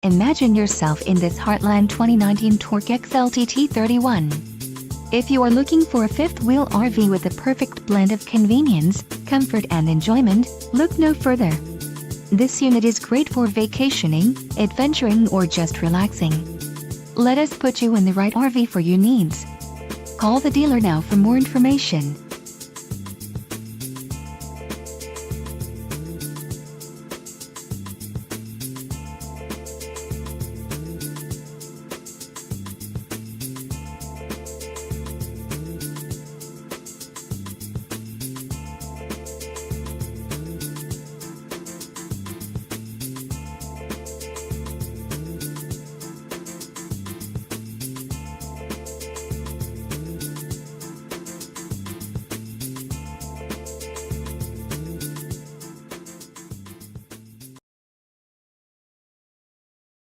Imagine yourself in this Heartland 2019 Torque XLT T31. If you are looking for a fifth-wheel RV with the perfect blend of convenience, comfort and enjoyment, look no further. This unit is great for vacationing, adventuring or just relaxing. Let us put you in the right RV for your needs. Call the dealer now for more information.